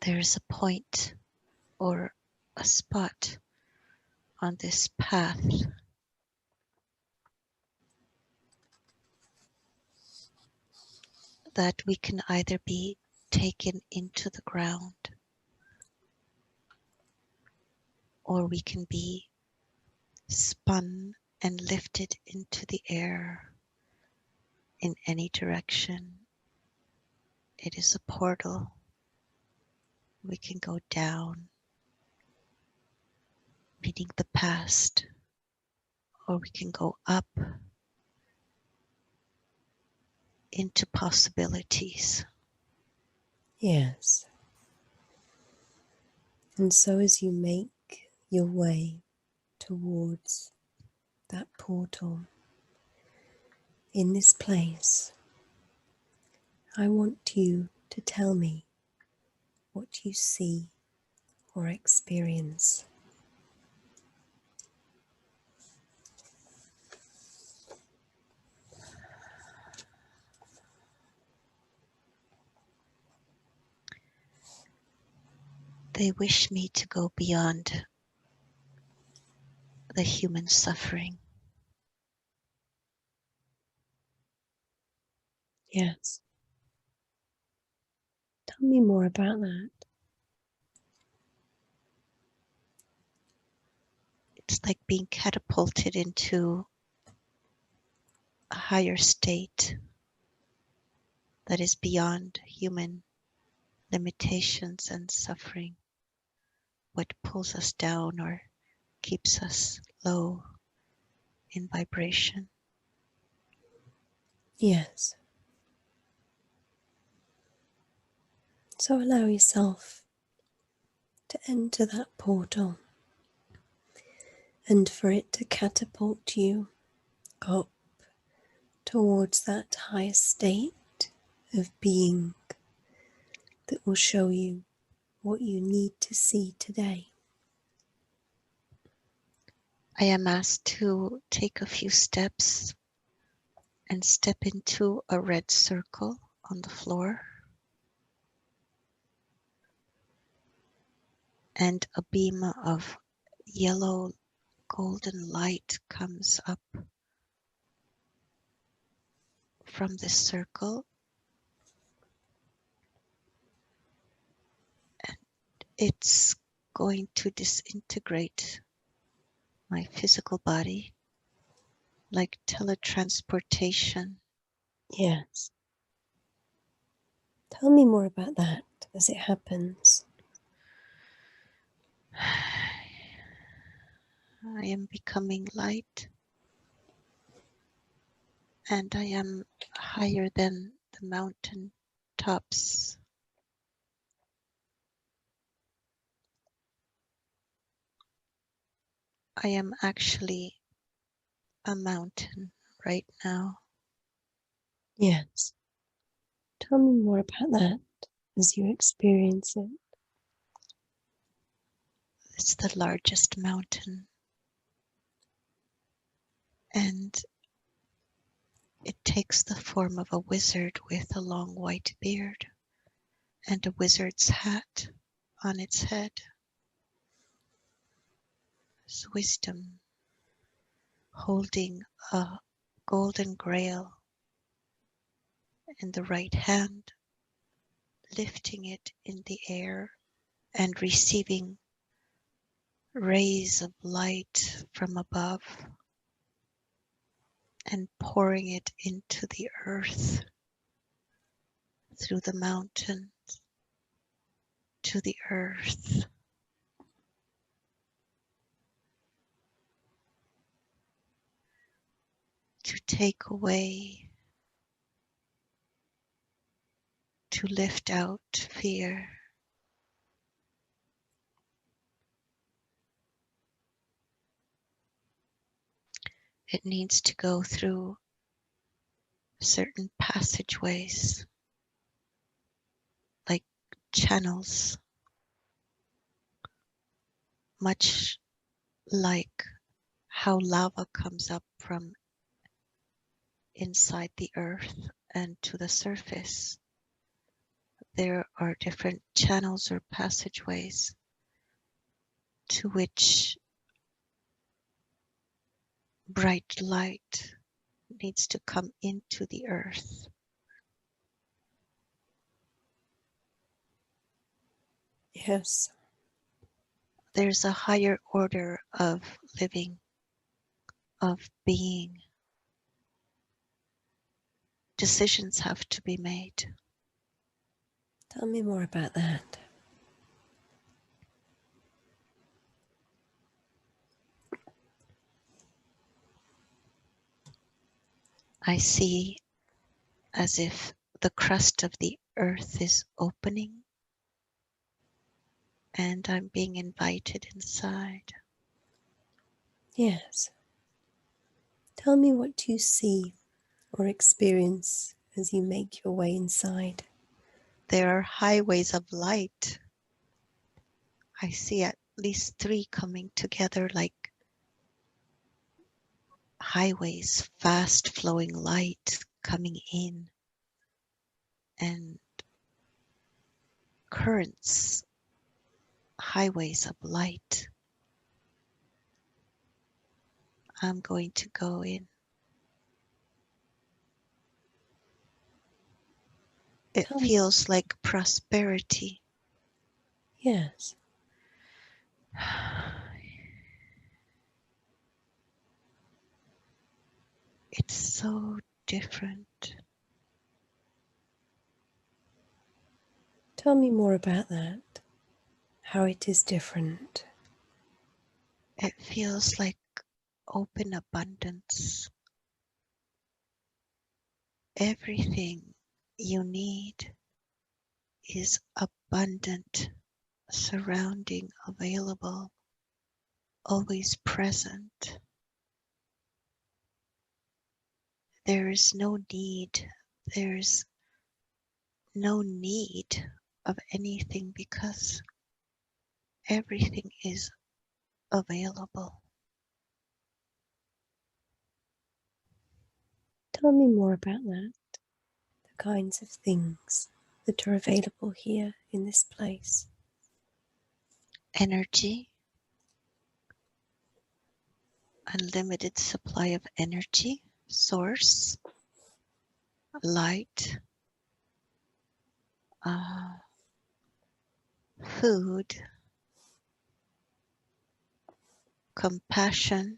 there's a point or a spot on this path that we can either be taken into the ground or we can be spun and lifted into the air in any direction. It is a portal. We can go down, meeting the past, or we can go up into possibilities. Yes. And so as you make your way towards that portal in this place, I want you to tell me what you see or experience. They wish me to go beyond the human suffering. Yes. Tell me more about that. It's like being catapulted into a higher state that is beyond human limitations and suffering, what pulls us down or keeps us low in vibration. Yes. So allow yourself to enter that portal and for it to catapult you up towards that higher state of being that will show you what you need to see today. I am asked to take a few steps and step into a red circle on the floor, and a beam of yellow golden light comes up from this circle, and it's going to disintegrate my physical body like teletransportation. Yes. Tell me more about that as it happens. I am becoming light, and I am higher than the mountain tops. I am actually a mountain right now. Yes. Tell me more about that as you experience it. It's the largest mountain, and it takes the form of a wizard with a long white beard and a wizard's hat on its head. It's wisdom holding a golden grail in the right hand, lifting it in the air and receiving rays of light from above and pouring it into the earth through the mountain to the earth. To take away, to lift out fear. It needs to go through certain passageways, like channels, much like how lava comes up from inside the earth and to the surface. there are different channels or passageways to which bright light needs to come into the earth. Yes. There's a higher order of living, of being. Decisions have to be made. Tell me more about that. I see as if the crust of the earth is opening and I'm being invited inside. Yes. Tell me what you see or experience as you make your way inside. There are highways of light. I see at least 3 coming together like highways, fast flowing light coming in, and currents, highways of light. I'm going to go in. It Tell me. feels like prosperity. Yes. It's so different. Tell me more about that. How it is different. It feels like open abundance. Everything you need is abundant, surrounding, available, always present. There is no need. There's no need of anything because everything is available. Tell me more about that. The kinds of things that are available here in this place. Energy, unlimited supply of energy, source, light, food, compassion,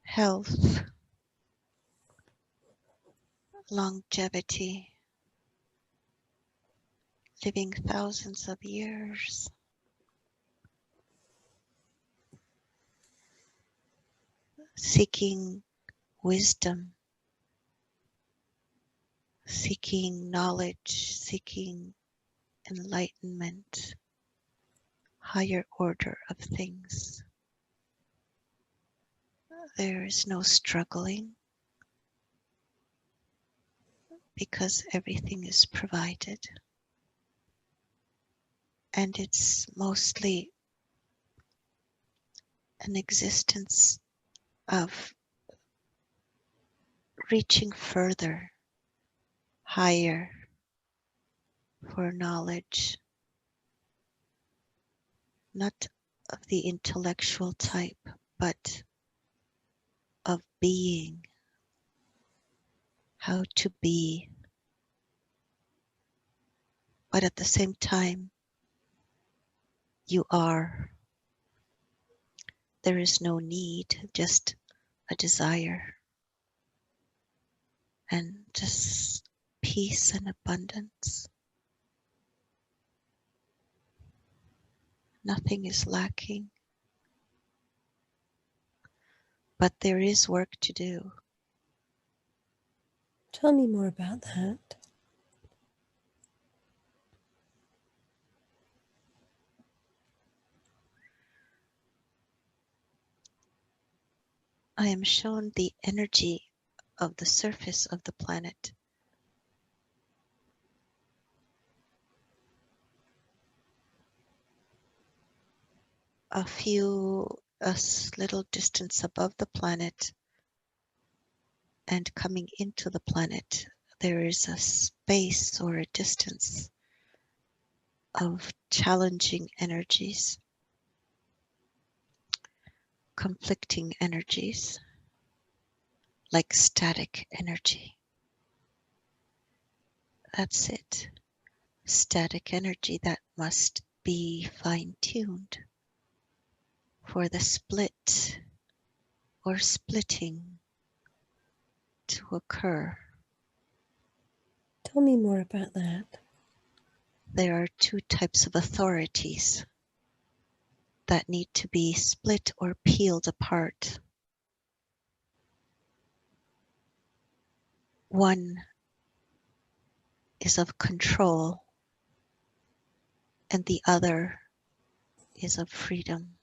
health, longevity, living thousands of years, seeking wisdom, seeking knowledge, seeking enlightenment, higher order of things. There is no struggling because everything is provided. And it's mostly an existence of reaching further, higher for knowledge, not of the intellectual type, but of being, how to be. But at the same time, you are. There is no need, just a desire and just peace and abundance. Nothing is lacking. But there is work to do. Tell me more about that. I am shown the energy of the surface of the planet. A little distance above the planet and coming into the planet, there is a space or a distance of challenging energies, conflicting energies, like static energy. That's it. Static energy that must be fine-tuned for the split or splitting to occur. Tell me more about that. There are two types of authorities that need to be split or peeled apart. One is of control and the other is of freedom.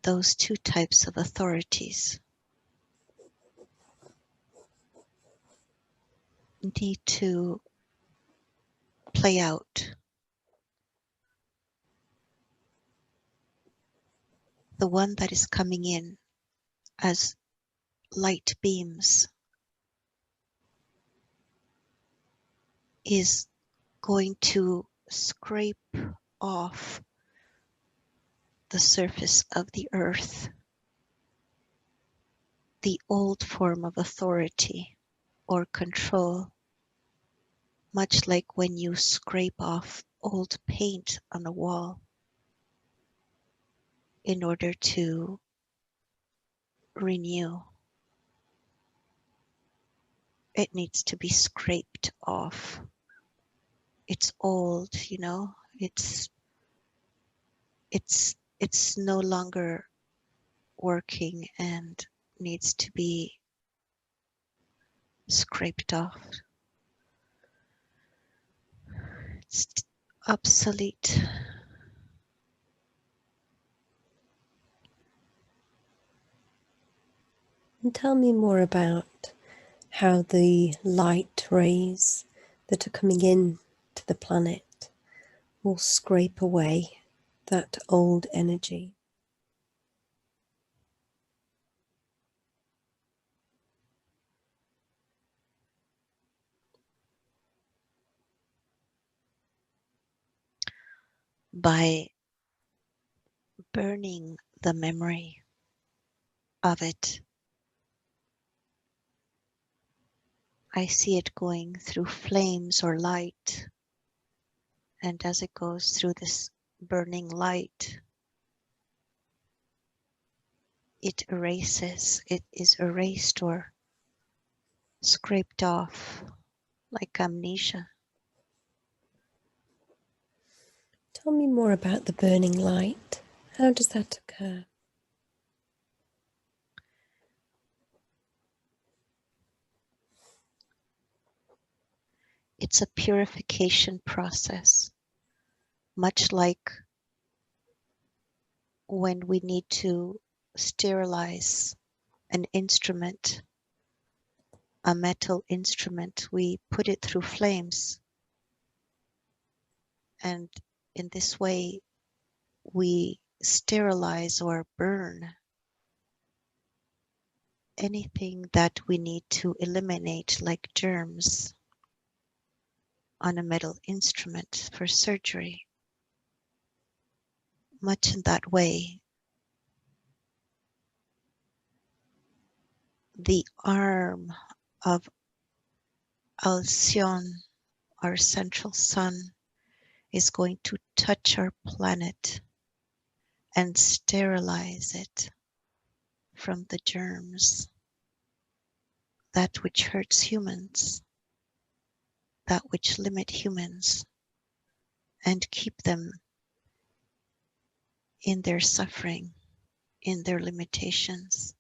Those two types of authorities need to play out. The one that is coming in as light beams is going to scrape off the surface of the earth the old form of authority or control, much like when you scrape off old paint on a wall in order to renew. It needs to be scraped off. It's old, you know, it's no longer working and needs to be scraped off. It's obsolete. And tell me more about how the light rays that are coming in to the planet will scrape away that old energy. By burning the memory of it. I see it going through flames or light, and as it goes through this burning light, it erases, it is erased or scraped off like amnesia. Tell me more about the burning light. How does that occur? It's a purification process, much like when we need to sterilize an instrument, a metal instrument, we put it through flames. And in this way, we sterilize or burn anything that we need to eliminate, like germs, on a metal instrument for surgery. Much in that way, the arm of Alcyon, our central sun, is going to touch our planet and sterilize it from the germs, that which hurts humans, that which limit humans, and keep them in their suffering, in their limitations.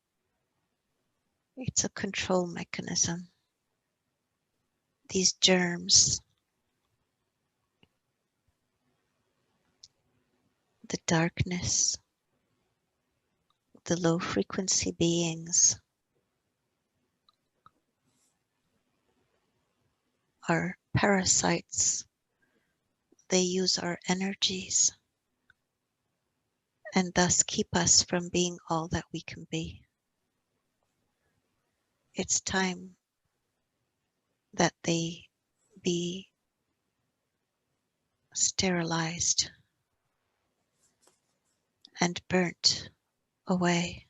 It's a control mechanism. These germs, the darkness, the low frequency beings are parasites. They use our energies and thus keep us from being all that we can be. it's time that they be sterilized and burnt away.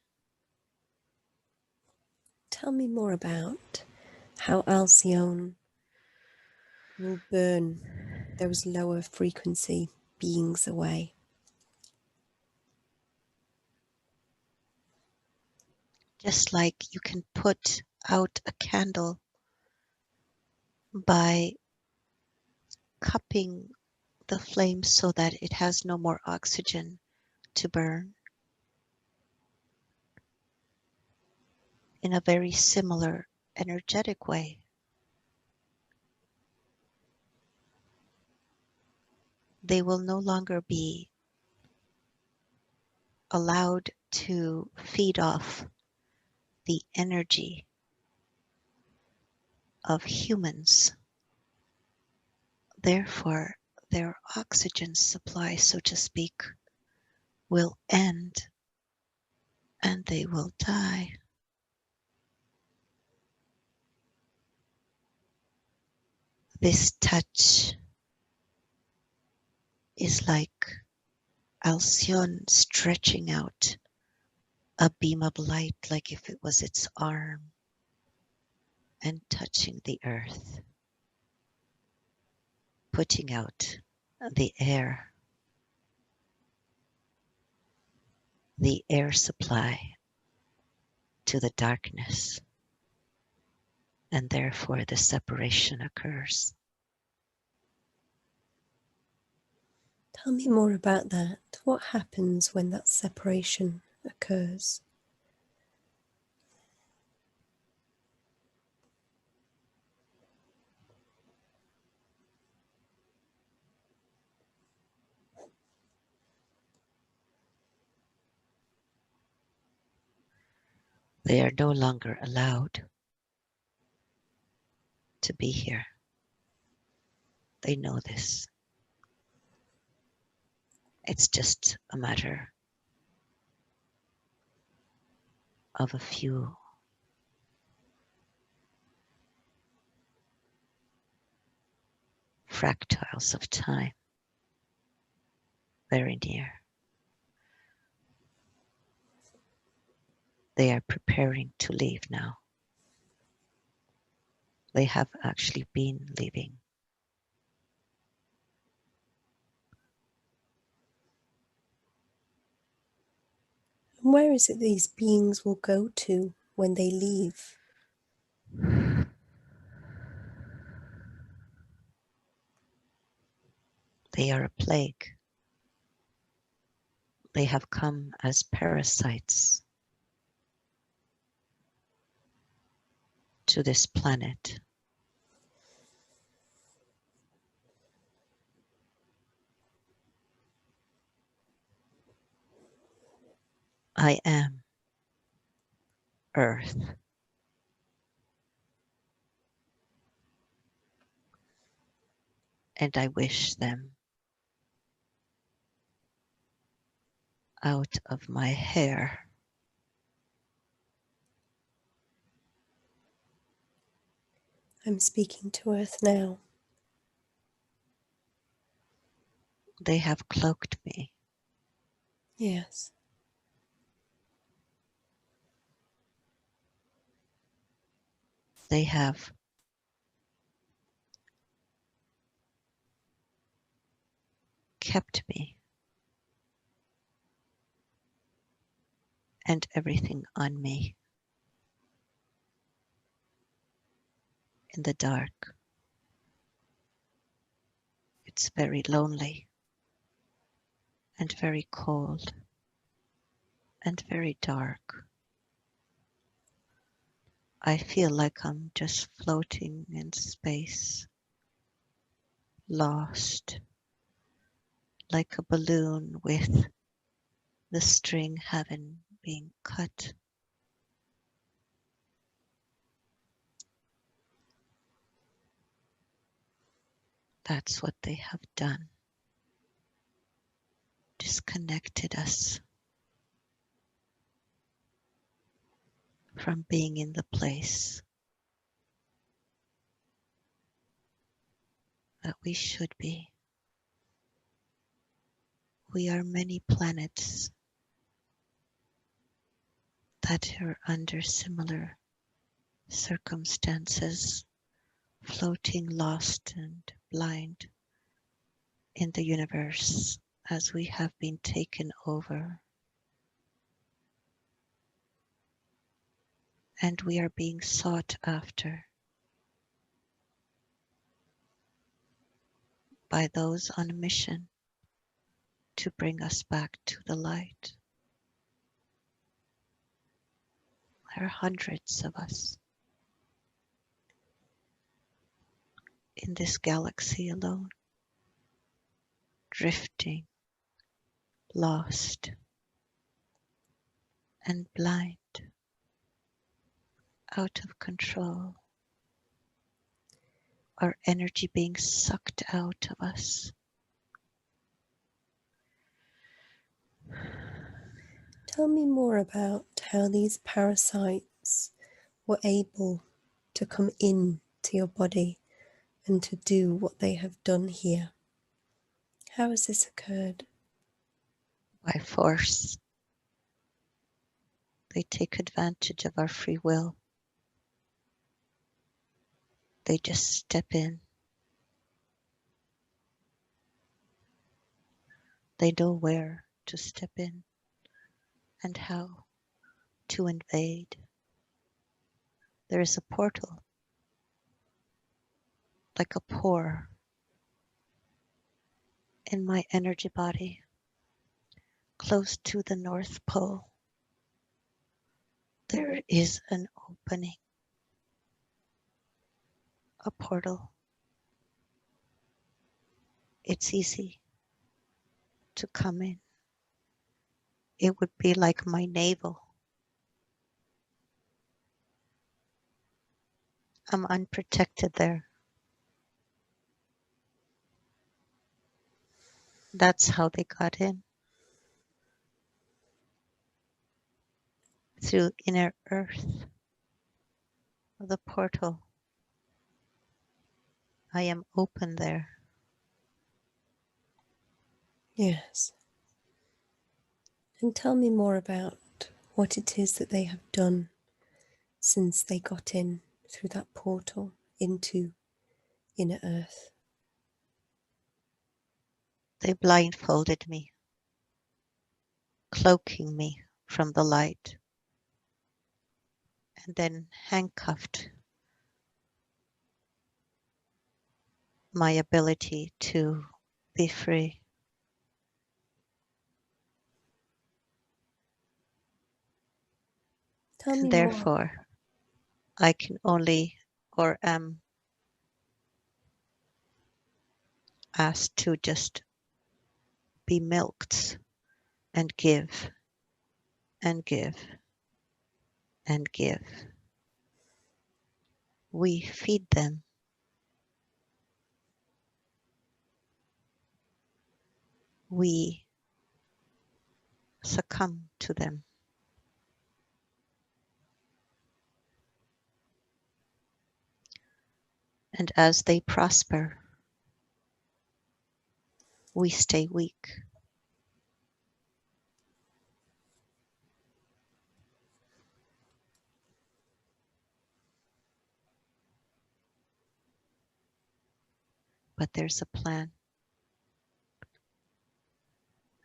Tell me more about how Alcyone will burn those lower frequency beings away. Just like you can put out a candle by cupping the flame so that it has no more oxygen to burn. In a very similar energetic way, they will no longer be allowed to feed off the energy of humans. Therefore, their oxygen supply, so to speak, will end and they will die. This touch is like Alcyone stretching out a beam of light, like if it was its arm, and touching the earth, putting out the air supply to the darkness, and therefore the separation occurs. Tell me more about that. What happens when that separation occurs? They are no longer allowed to be here. They know this. It's just a matter of a few fractals of time, very near. They are preparing to leave now. They have actually been leaving. And where is it these beings will go to when they leave? They are a plague. They have come as parasites to this planet. I am Earth. And I wish them out of my hair. I'm speaking to Earth now. They have cloaked me. Yes. They have kept me and everything on me in the dark. It's very lonely and very cold and very dark. I feel like I'm just floating in space, lost, like a balloon with the string having been cut. That's what they have done. Disconnected us from being in the place that we should be. We are many planets that are under similar circumstances, floating lost and blind in the universe as we have been taken over. And we are being sought after by those on a mission to bring us back to the light. There are hundreds of us in this galaxy alone, drifting, lost, and blind, out of control, our energy being sucked out of us. Tell me more about how these parasites were able to come in to your body and to do what they have done here. How has this occurred? By force, they take advantage of our free will. They just step in. They know where to step in and how to invade. There is a portal, like a pore in my energy body, close to the North Pole. There is an opening, a portal. It's easy to come in. It would be like my navel. I'm unprotected there. That's how they got in. Through inner earth, the portal. I am open there. Yes. And tell me more about what it is that they have done since they got in through that portal into inner earth. They blindfolded me, cloaking me from the light, and then handcuffed my ability to be free. Tell And me more. therefore, I can only or am asked to just be milked and give and give and give. We feed them. We succumb to them. And as they prosper, we stay weak. But there's a plan.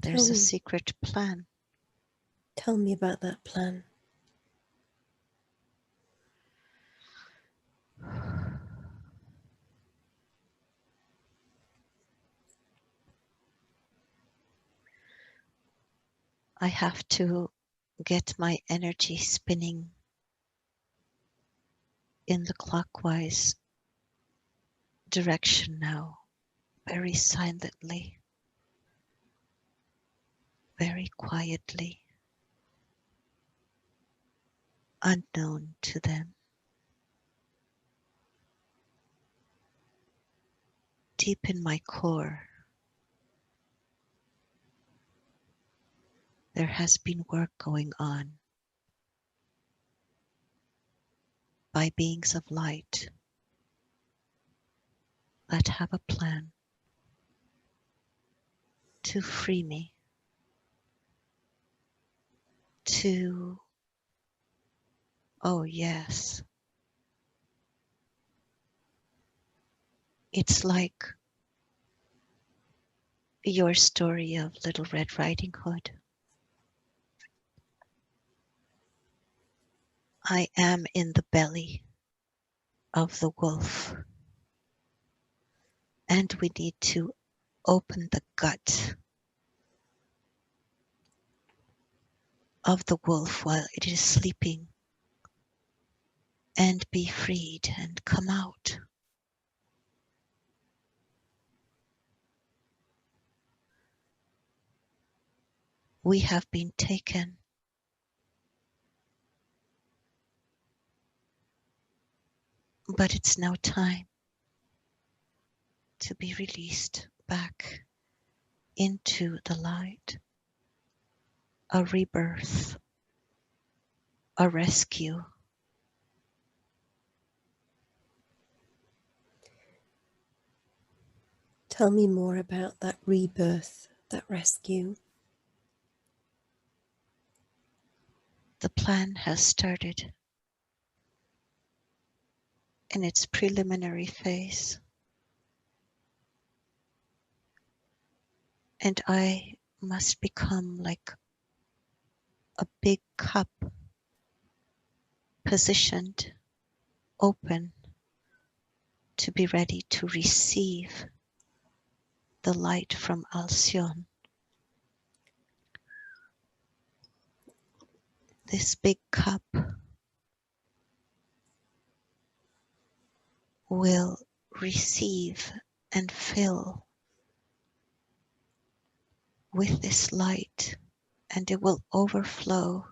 There's a secret plan. Tell me about that plan. I have to get my energy spinning in the clockwise direction now, very silently, very quietly, unknown to them. Deep in my core, there has been work going on. by beings of light that have a plan to free me, to, oh yes, it's like your story of Little Red Riding Hood. I am in the belly of the wolf, and we need to open the gut of the wolf while it is sleeping and be freed and come out. We have been taken, but it's now time to be released back into the light, a rebirth, a rescue. Tell me more about that rebirth, that rescue. The plan has started in its preliminary phase, and I must become like a big cup positioned open to be ready to receive the light from Alcyon. This big cup will receive and fill with this light, and it will overflow,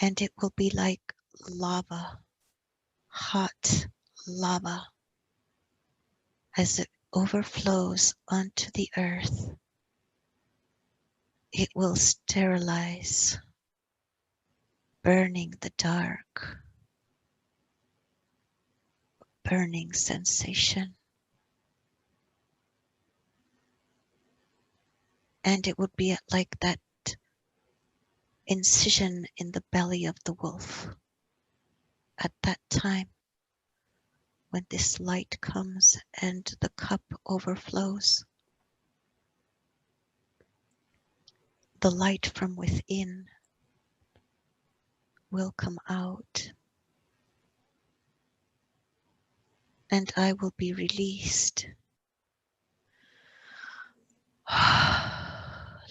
and it will be like lava, hot lava, as it overflows onto the earth. It will sterilize, burning the dark, burning sensation. And it would be like that incision in the belly of the wolf. At that time, when this light comes and the cup overflows, the light from within will come out, and I will be released,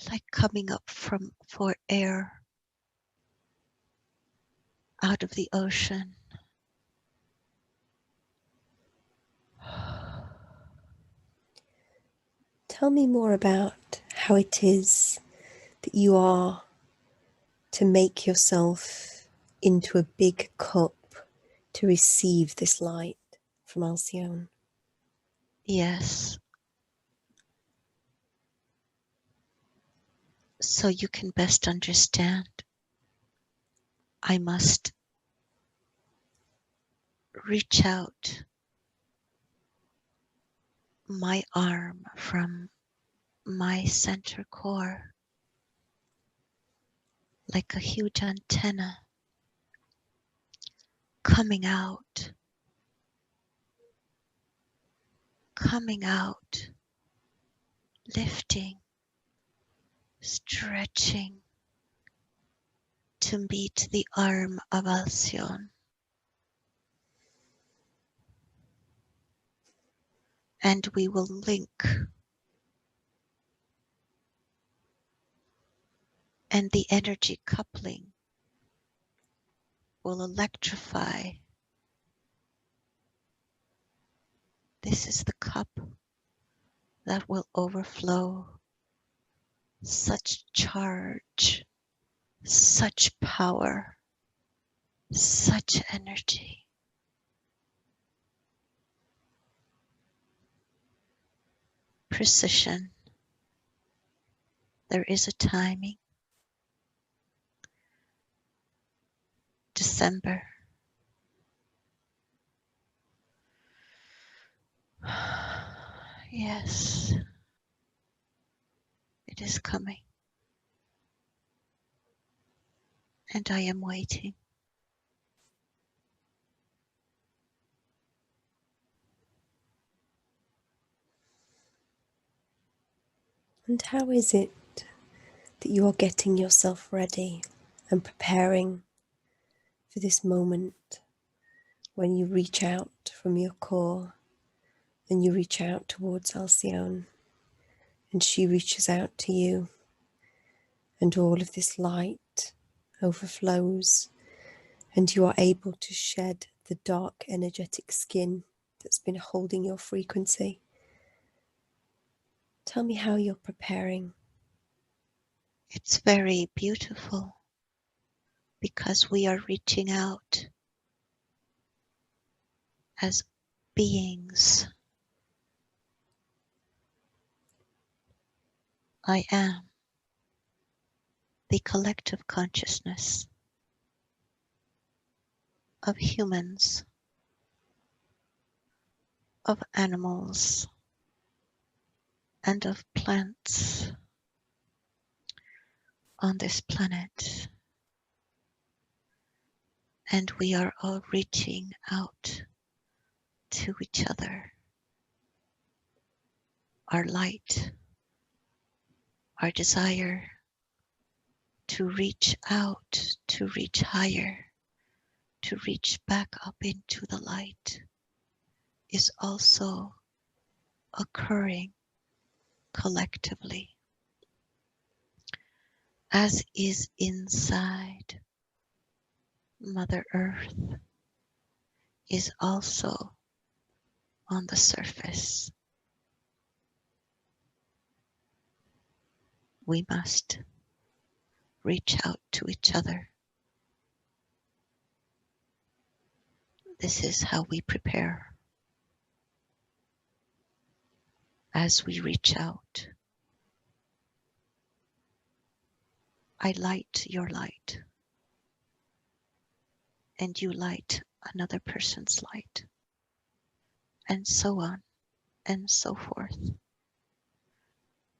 like coming up for air out of the ocean. Tell me more about how it is that you are to make yourself into a big cup to receive this light from Alcyon. Yes. So you can best understand, I must reach out my arm from my center core like a huge antenna coming out, lifting, stretching to meet the arm of Alcyon. And we will link, and the energy coupling will electrify. This is the cup that will overflow such charge, such power, such energy. Precision. There is a timing. December. Yes, it is coming, and I am waiting. And how is it that you are getting yourself ready and preparing for this moment when you reach out from your core and you reach out towards Alcyone and she reaches out to you and all of this light overflows and you are able to shed the dark energetic skin that's been holding your frequency? Tell me how you're preparing. It's very beautiful because we are reaching out as beings. I am the collective consciousness of humans, of animals, and of plants on this planet. And we are all reaching out to each other. Our light, our desire to reach out, to reach higher, to reach back up into the light is also occurring collectively, as is inside Mother Earth, is also on the surface. We must reach out to each other. This is how we prepare. As we reach out, I light your light, and you light another person's light, and so on and so forth.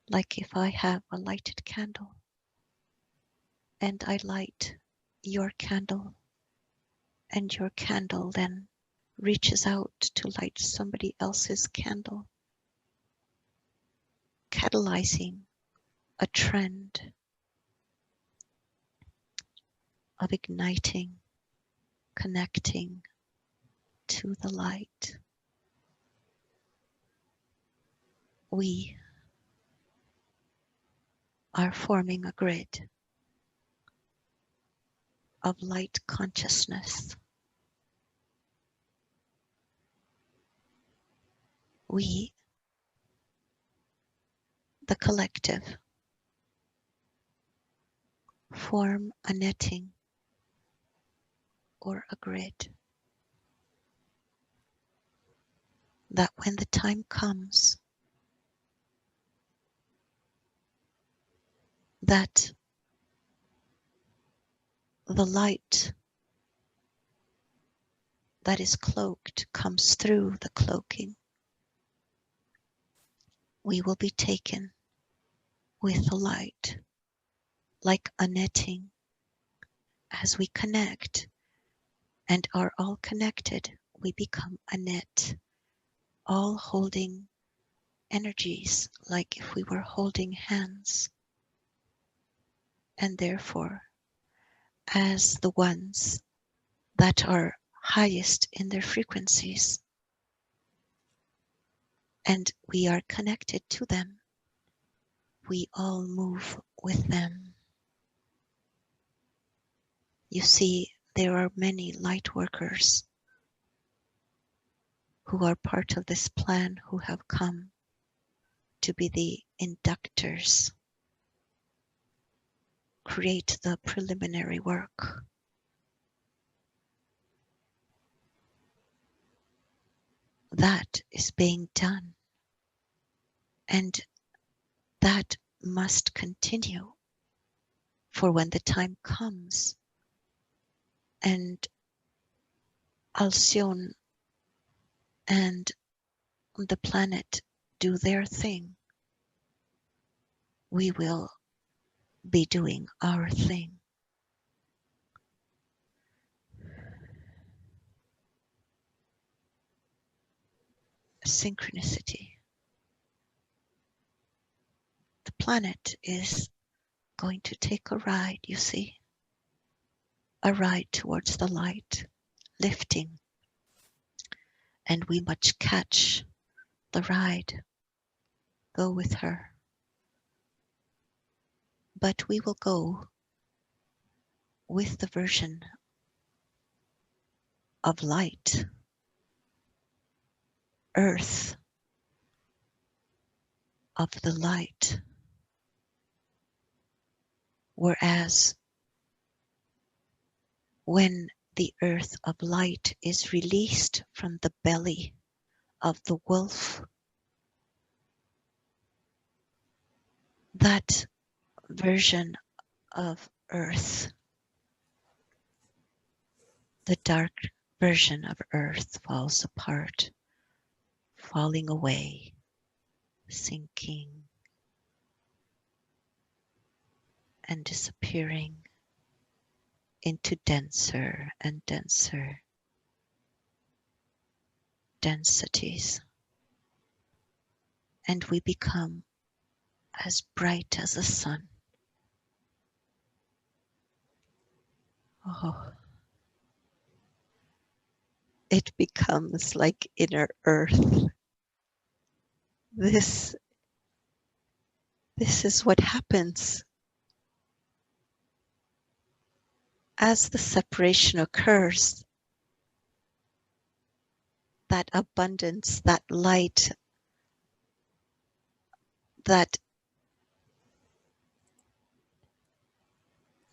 Like if I have a lighted candle, and I light your candle, and your candle then reaches out to light somebody else's candle, catalyzing a trend of igniting, connecting to the light. We are forming a grid of light consciousness. We, the collective, form a netting or a grid that when the time comes that the light that is cloaked comes through the cloaking, we will be taken with the light like a netting. As we connect and are all connected, we become a net, all holding energies like if we were holding hands. And therefore, as the ones that are highest in their frequencies, and we are connected to them, we all move with them. You see, there are many light workers who are part of this plan who have come to be the inductors, create the preliminary work. That is being done, and that must continue for when the time comes and Alcyone and the planet do their thing, we will be doing our thing. Synchronicity. The planet is going to take a ride, you see, a ride towards the light, lifting, and we must catch the ride, go with her. But we will go with the version of light, earth, of the light, whereas when the earth of light is released from the belly of the wolf, that version of earth, the dark version of earth, falls apart, falling away, sinking and disappearing into denser and denser densities. And we become as bright as the sun. Oh, it becomes like inner earth. This is what happens as the separation occurs. That abundance, that light, that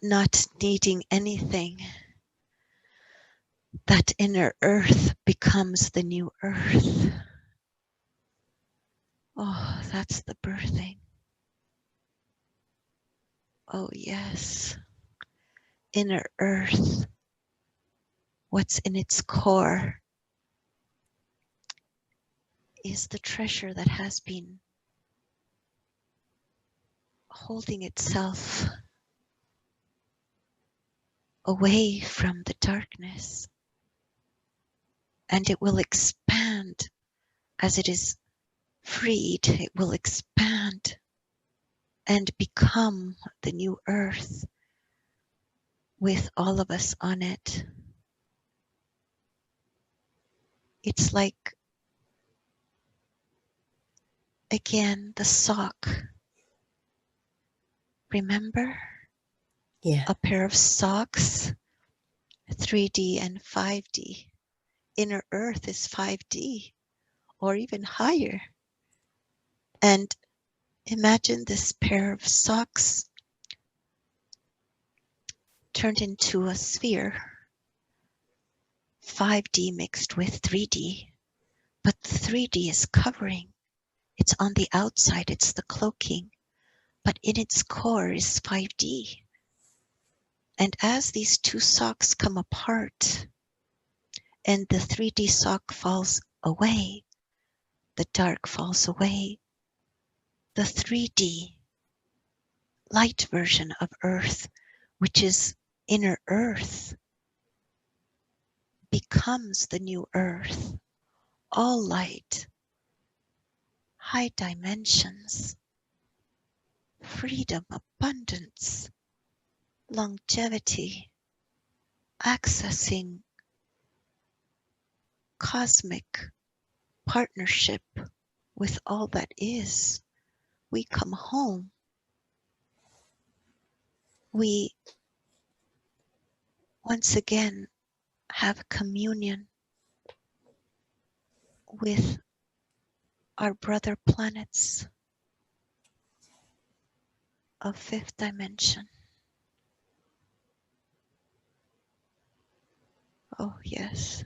not needing anything, that inner earth becomes the new earth. Oh, that's the birthing. Oh, yes. Inner earth, what's in its core is the treasure that has been holding itself away from the darkness. And it will expand as it is freed. It will expand and become the new earth with all of us on it. It's like, again, the sock. Remember? Yeah. A pair of socks, 3D and 5D. Inner earth is 5D or even higher. And imagine this pair of socks turned into a sphere, 5D mixed with 3D. But the 3D is covering. It's on the outside, it's the cloaking. But in its core is 5D. And as these two socks come apart and the 3D sock falls away, the dark falls away, the 3D light version of Earth, which is inner Earth, becomes the new Earth, all light, high dimensions, freedom, abundance, longevity, accessing cosmic partnership with all that is. We come home. We once again have communion with our brother planets of fifth dimension. Oh, yes.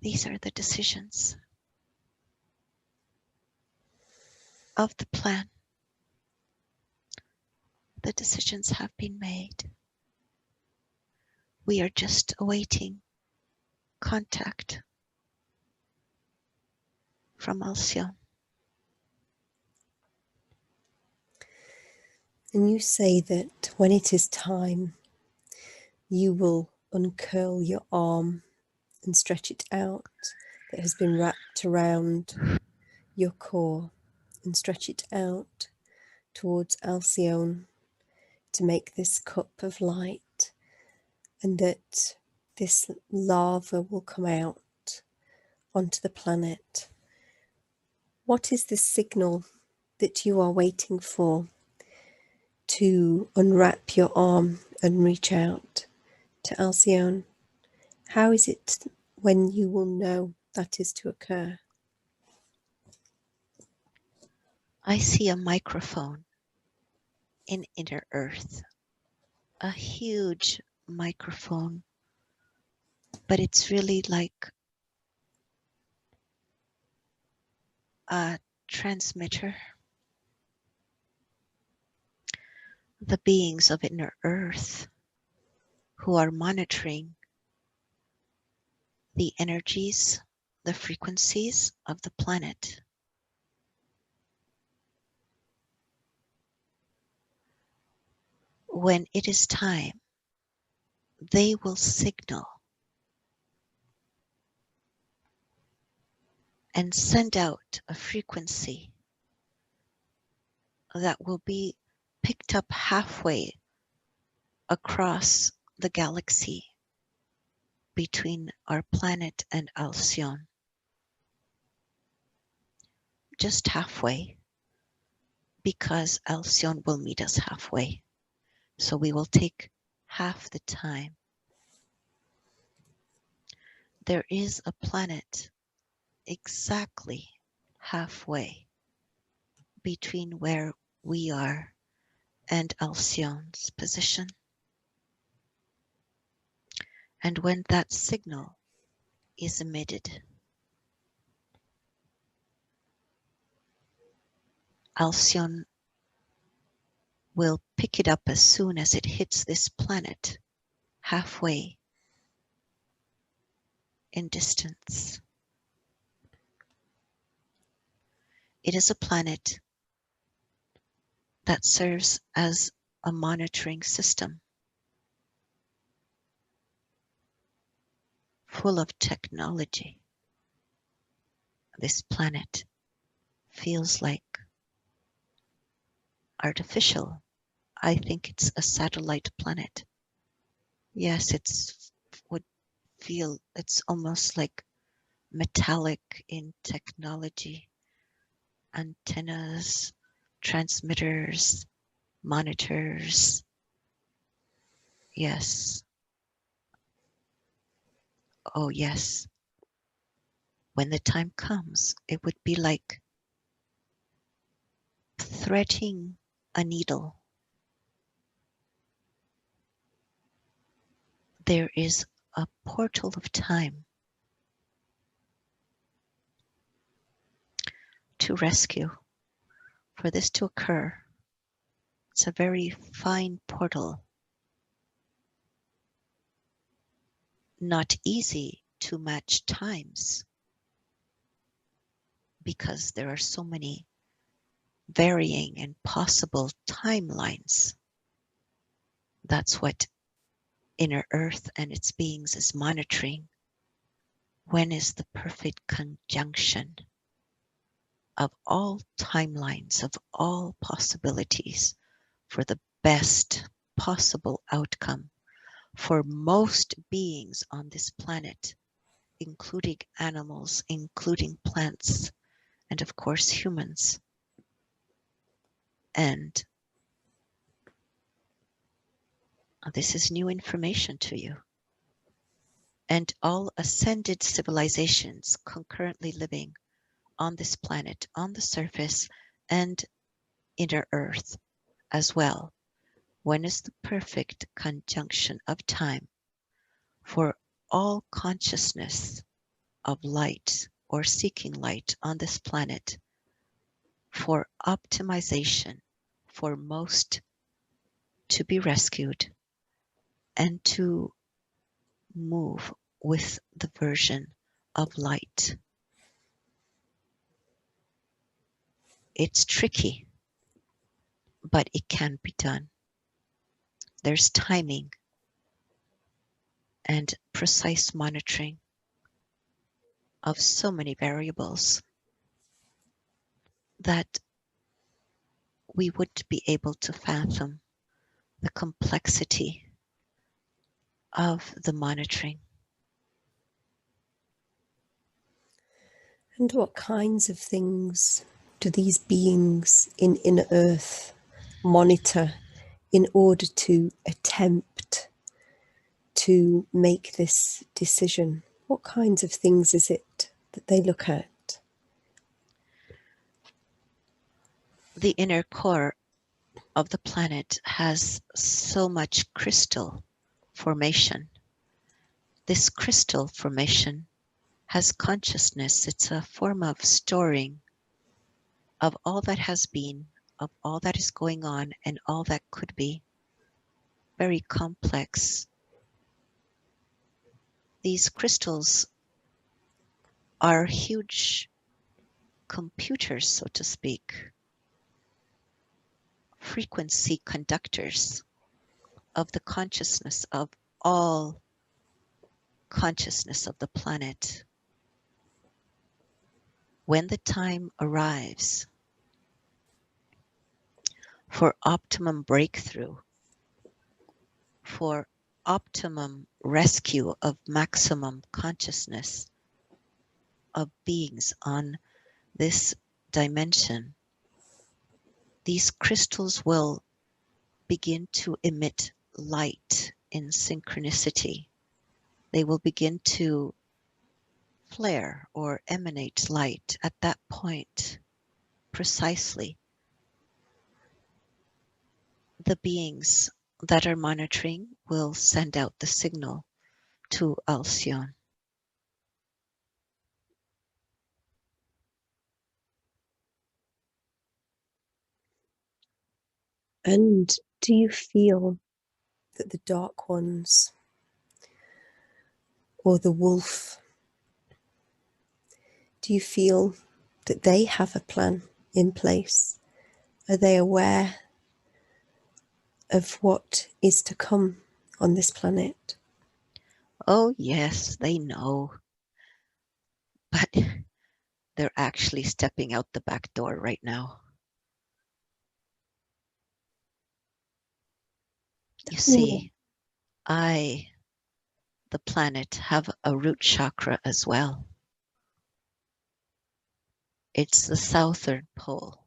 These are the decisions of the plan. The decisions have been made. we are just awaiting contact from Alcyon. And you say that when it is time, you will uncurl your arm and stretch it out that has been wrapped around your core, and stretch it out towards Alcyone to make this cup of light, and that this lava will come out onto the planet. What is the signal that you are waiting for to unwrap your arm and reach out to Alcyone? How is it when you will know that is to occur? I see a microphone in inner earth, a huge microphone, but it's really like a transmitter. The beings of inner earth who are monitoring the energies, the frequencies of the planet. When it is time, they will signal and send out a frequency that will be picked up halfway across the galaxy between our planet and Alcyon. Just halfway, because Alcyon will meet us halfway. So we will take half the time. There is a planet exactly halfway between where we are and Alcyon's position. And when that signal is emitted, Alcyon will pick it up as soon as it hits this planet halfway in distance. It is a planet that serves as a monitoring system full of technology. This planet feels like artificial. I think it's a satellite planet. Yes, would feel it's almost like metallic in technology. Antennas, transmitters, monitors. Yes. Oh, yes. When the time comes, it would be like threading a needle. There is a portal of time to rescue. For this to occur, it's a very fine portal. Not easy to match times because there are so many varying and possible timelines. That's what inner earth and its beings is monitoring. When is the perfect conjunction of all timelines, of all possibilities for the best possible outcome for most beings on this planet, including animals, including plants, and of course humans. And this is new information to you. And all ascended civilizations concurrently living on this planet, on the surface, and inner earth as well. When is the perfect conjunction of time for all consciousness of light or seeking light on this planet for optimization, for most to be rescued and to move with the version of light. It's tricky, but it can be done. There's timing and precise monitoring of so many variables that we would be able to fathom the complexity of the monitoring. And what kinds of things do these beings in inner earth monitor in order to attempt to make this decision? What kinds of things is it that they look at? The inner core of the planet has so much crystal formation. This crystal formation has consciousness. It's a form of storing of all that has been, of all that is going on, and all that could be. Very complex. These crystals are huge computers, so to speak, frequency conductors of the consciousness of all consciousness of the planet. When the time arrives for optimum breakthrough, for optimum rescue of maximum consciousness of beings on this dimension, these crystals will begin to emit light in synchronicity. They will begin to flare or emanate light at that point precisely. The beings that are monitoring will send out the signal to Alcyon. And do you feel that the dark ones or the wolf, do you feel that they have a plan in place? Are they aware of what is to come on this planet? Oh yes, they know. But they're actually stepping out the back door right now. You see, I, the planet, have a root chakra as well. It's the southern pole.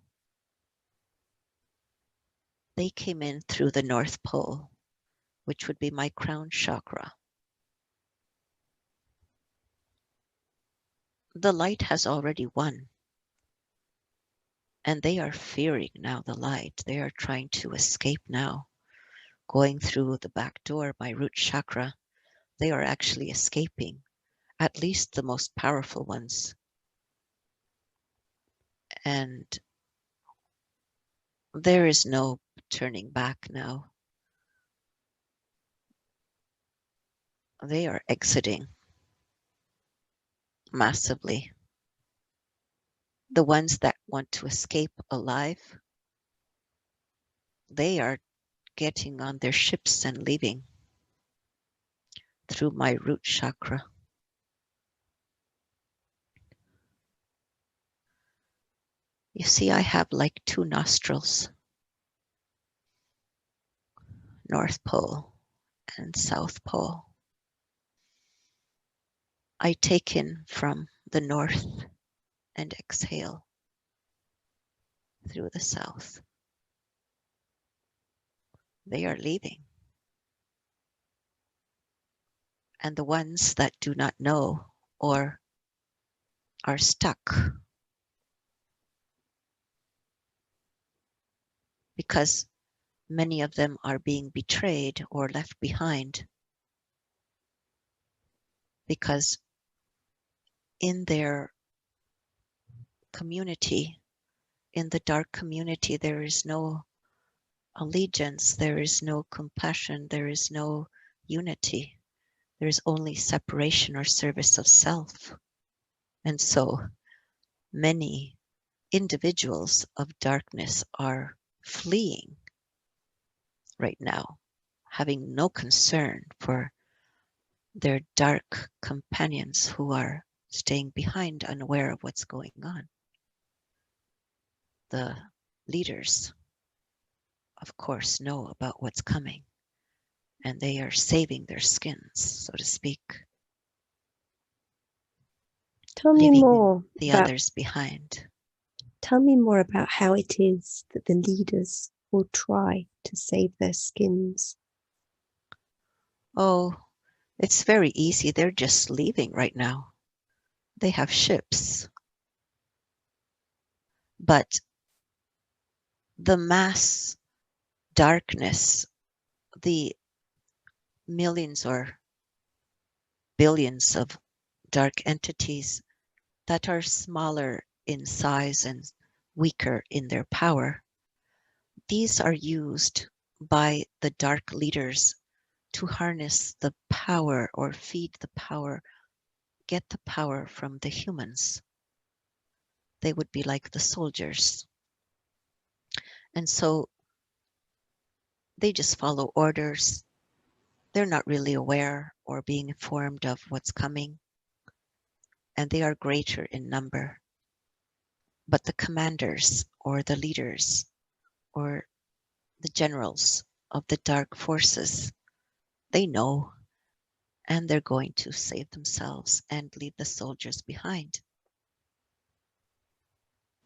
They came in through the North Pole, which would be my crown chakra. The light has already won. And they are fearing now the light. They are trying to escape now. Going through the back door, my root chakra, they are actually escaping, at least the most powerful ones. And there is no turning back now. They are exiting massively. The ones that want to escape alive, they are getting on their ships and leaving through my root chakra. You see, I have like two nostrils, North Pole and South Pole. I take in from the north and exhale through the south. They are leaving. And the ones that do not know or are stuck because many of them are being betrayed or left behind because in their community, in the dark community, there is no allegiance, there is no compassion, there is no unity, there's only separation or service of self. And so many individuals of darkness are fleeing right now, having no concern for their dark companions who are staying behind, unaware of what's going on. The leaders, of course, know about what's coming, and they are saving their skins, so to speak, Tell me leaving more the about others behind. tell me more about how it is that the leaders will try to save their skins. Oh, it's very easy. They're just leaving right now. They have ships. But the mass darkness, the millions or billions of dark entities that are smaller in size and weaker in their power, these are used by the dark leaders to harness the power or feed the power, get the power from the humans. They would be like the soldiers. And so they just follow orders. They're not really aware or being informed of what's coming, and they are greater in number. But the commanders or the leaders or the generals of the dark forces, they know, and they're going to save themselves and leave the soldiers behind.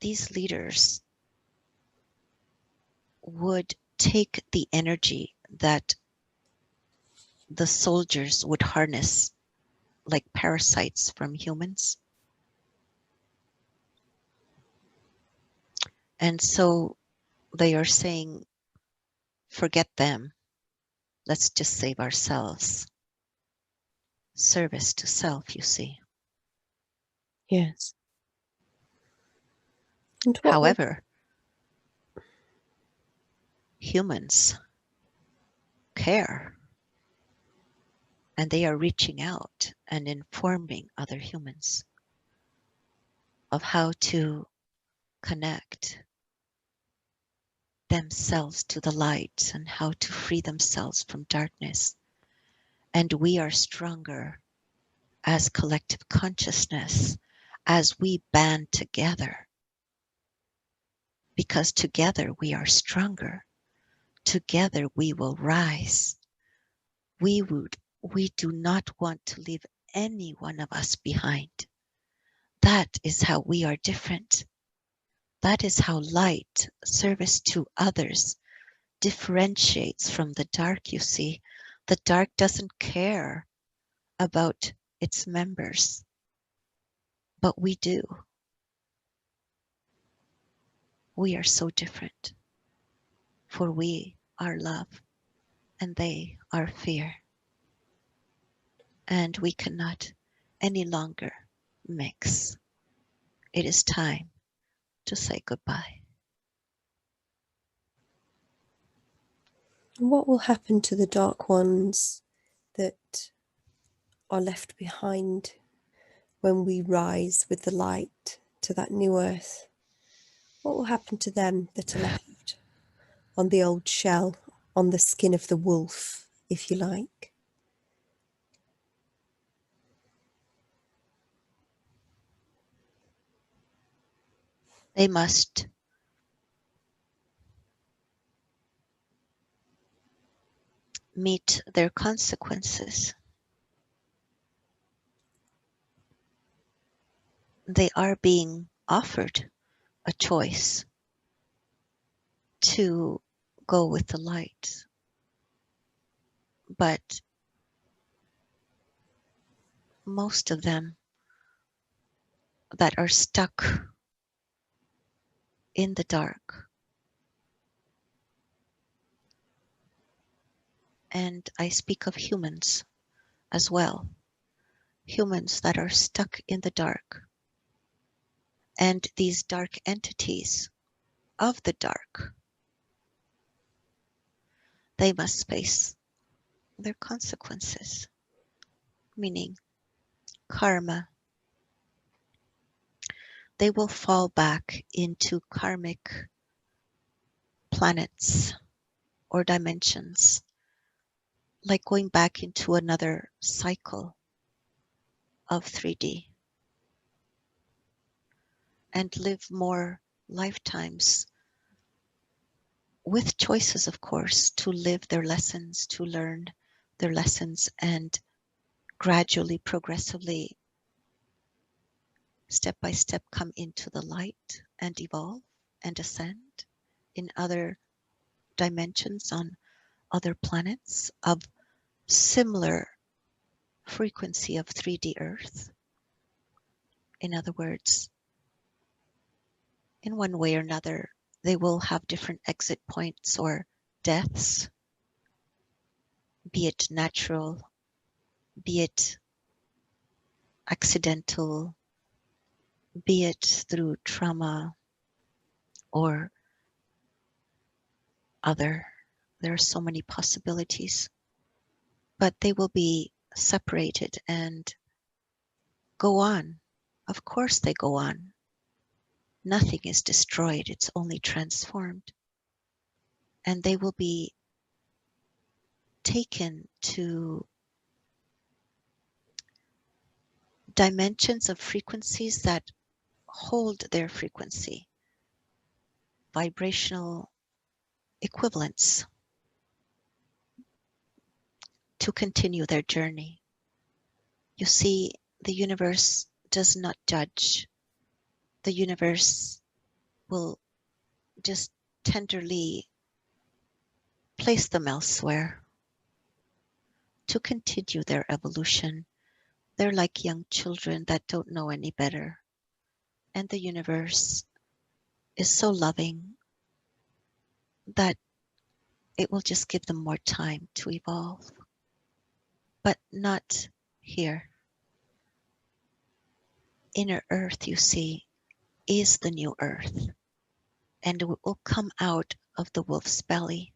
These leaders would take the energy that the soldiers would harness like parasites from humans. And so they are saying, forget them. Let's just save ourselves. Service to self, you see. Yes. And what will However, humans care, and they are reaching out and informing other humans of how to connect themselves to the light and how to free themselves from darkness. And we are stronger as collective consciousness as we band together, because together we are stronger. Together we will rise. We do not want to leave any one of us behind. That is how we are different. That is how light, service to others, differentiates from the dark, you see. The dark doesn't care about its members, but we do. We are so different, for we are love and they are fear. And we cannot any longer mix. It is time to say goodbye. what will happen to the dark ones that are left behind when we rise with the light to that new earth? What will happen to them that are left on the old shell, on the skin of the wolf, if you like? They must meet their consequences. They are being offered a choice to go with the light, but most of them that are stuck in the dark, and I speak of humans as well, humans that are stuck in the dark, and these dark entities of the dark, they must face their consequences. meaning karma. They will fall back into karmic planets or dimensions, like going back into another cycle of 3D, and live more lifetimes with choices, of course, to live their lessons, to learn their lessons, and gradually, progressively, step by step come into the light and evolve and ascend in other dimensions on other planets of similar frequency of 3D Earth. In other words, in one way or another, they will have different exit points or deaths, be it natural, be it accidental, be it through trauma or other. There are so many possibilities, but they will be separated and go on. Of course they go on. Nothing is destroyed, it's only transformed. And they will be taken to dimensions of frequencies that hold their frequency, vibrational equivalents, to continue their journey. You see, the universe does not judge. The universe will just tenderly place them elsewhere to continue their evolution. They're like young children that don't know any better. And the universe is so loving that it will just give them more time to evolve. But not here. Inner Earth, you see, is the new Earth, and it will come out of the wolf's belly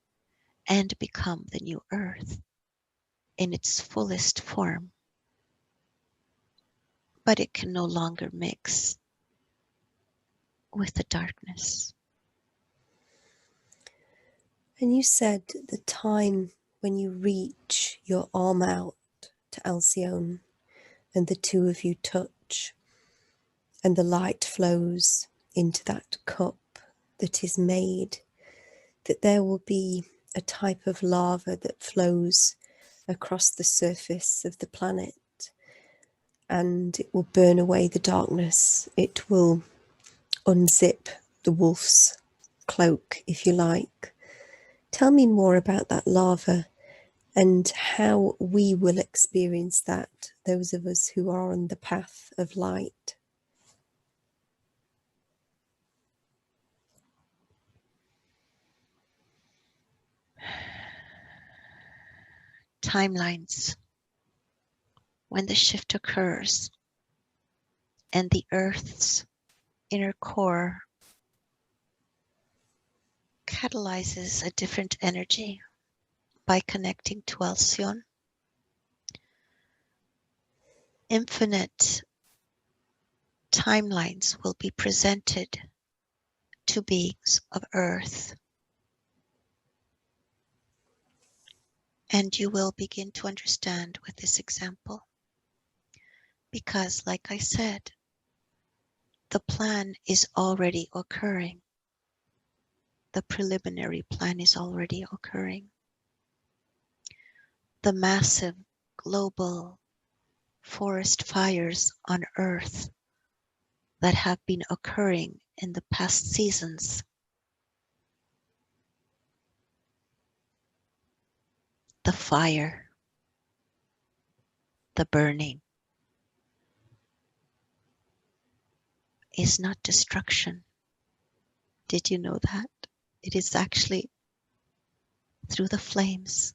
and become the new Earth in its fullest form. But it can no longer mix with the darkness. And you said the time when you reach your arm out to Alcyone and the two of you touch and the light flows into that cup that is made, that there will be a type of lava that flows across the surface of the planet, and it will burn away the darkness. It will unzip the wolf's cloak, if you like. Tell me more about that lava and how we will experience that, those of us who are on the path of light. Timelines. When the shift occurs and the Earth's inner core catalyzes a different energy by connecting to Alcyone, infinite timelines will be presented to beings of Earth. And you will begin to understand with this example. Because, like I said, the plan is already occurring. The preliminary plan is already occurring. The massive global forest fires on Earth that have been occurring in the past seasons. The fire, the burning, is not destruction. Did you know that? It is actually through the flames.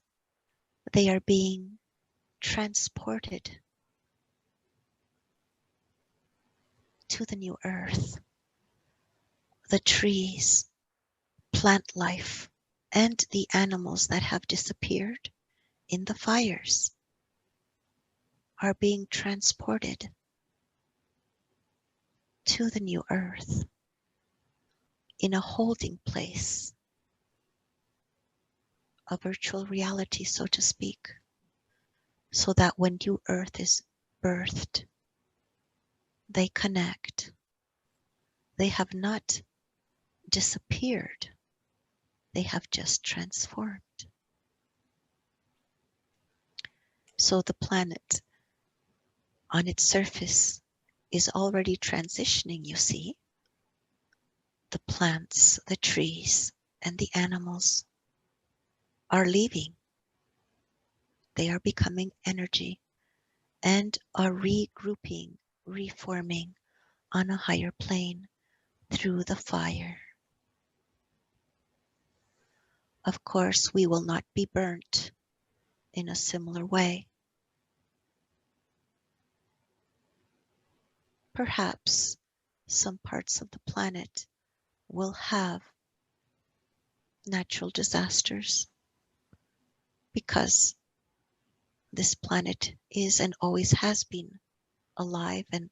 They are being transported to the new Earth. The trees, plant life, and the animals that have disappeared in the fires are being transported to the new earth in a holding place, a virtual reality, so to speak, so that when new earth is birthed, they connect. They have not disappeared. They have just transformed. So the planet on its surface is already transitioning, you see. The plants, the trees, and the animals are leaving. They are becoming energy and are regrouping, reforming on a higher plane through the fire. Of course, we will not be burnt in a similar way. Perhaps some parts of the planet will have natural disasters because this planet is and always has been alive and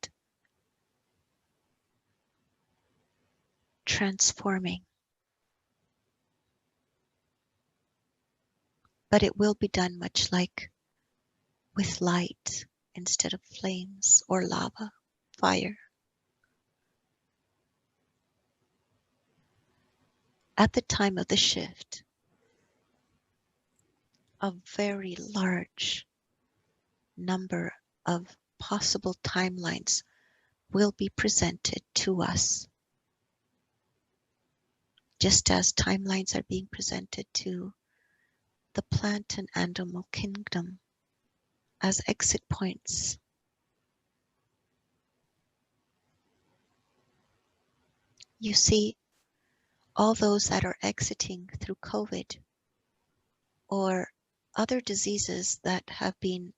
transforming. But it will be done much like with light instead of flames or lava, fire. At the time of the shift, a very large number of possible timelines will be presented to us, just as timelines are being presented to the plant and animal kingdom as exit points. You see, all those that are exiting through COVID or other diseases that have been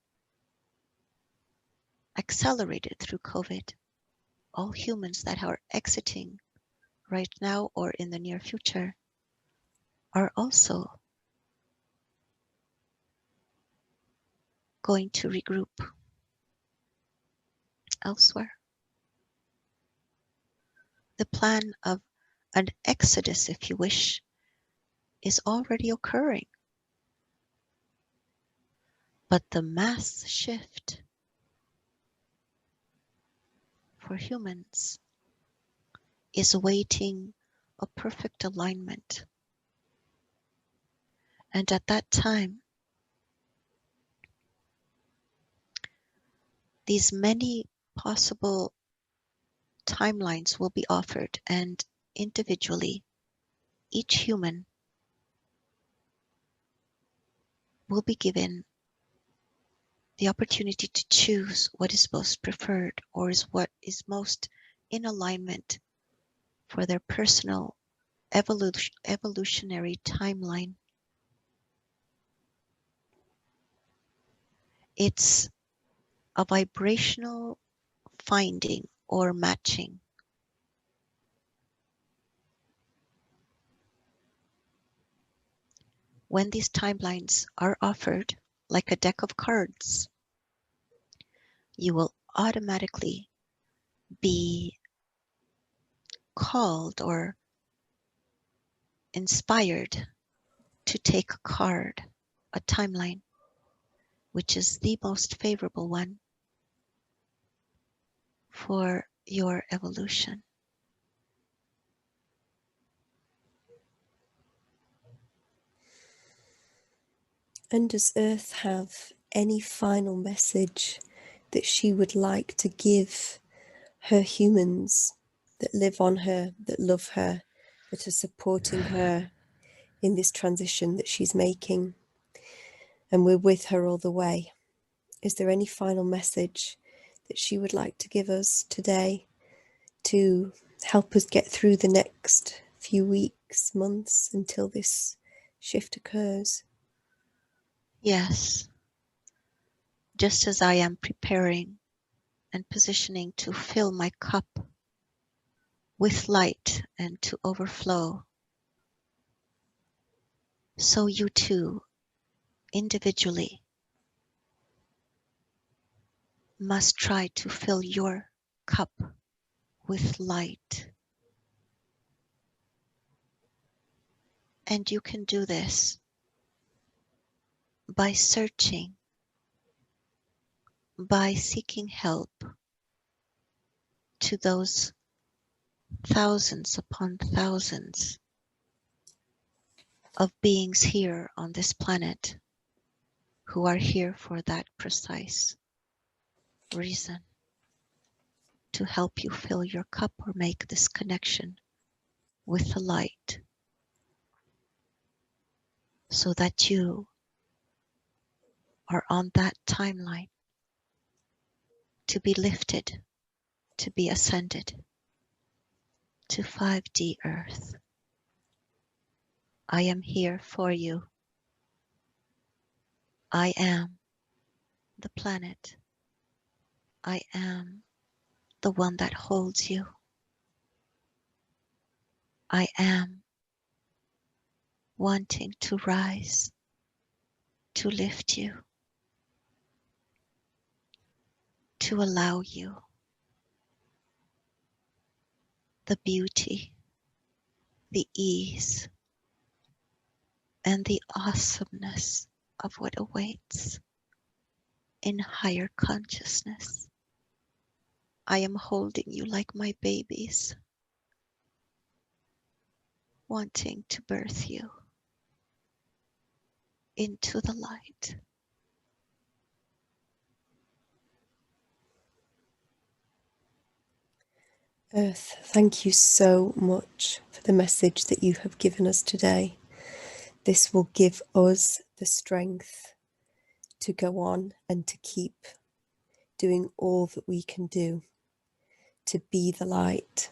accelerated through COVID, all humans that are exiting right now or in the near future are also going to regroup elsewhere. The plan of an exodus, if you wish, is already occurring. But the mass shift for humans is awaiting a perfect alignment. And at that time, these many possible timelines will be offered, and individually, each human will be given the opportunity to choose what is most preferred or is what is most in alignment for their personal evolutionary timeline. It's a vibrational finding or matching. When these timelines are offered, like a deck of cards, you will automatically be called or inspired to take a card, a timeline, which is the most favorable one for your evolution. And does Earth have any final message that she would like to give her humans that live on her, that love her, that are supporting her in this transition that she's making? And we're with her all the way. Is there any final message that she would like to give us today to help us get through the next few weeks, months until this shift occurs? Yes, just as I am preparing and positioning to fill my cup with light and to overflow, so you too, individually, must try to fill your cup with light. And you can do this by searching, by seeking help to those thousands upon thousands of beings here on this planet who are here for that precise reason, to help you fill your cup or make this connection with the light, so that you are on that timeline to be lifted, to be ascended to 5D Earth. I am here for you. I am the planet. I am the one that holds you. I am wanting to rise, to lift you, to allow you the beauty, the ease, and the awesomeness of what awaits in higher consciousness. I am holding you like my babies, wanting to birth you into the light. Earth, thank you so much for the message that you have given us today. This will give us the strength to go on and to keep doing all that we can do to be the light.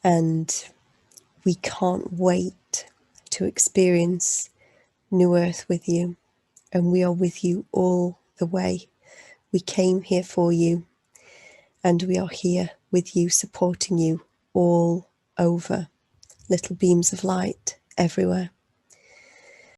And we can't wait to experience New Earth with you. And we are with you all the way. We came here for you, and we are here with you, supporting you all over. Little beams of light everywhere.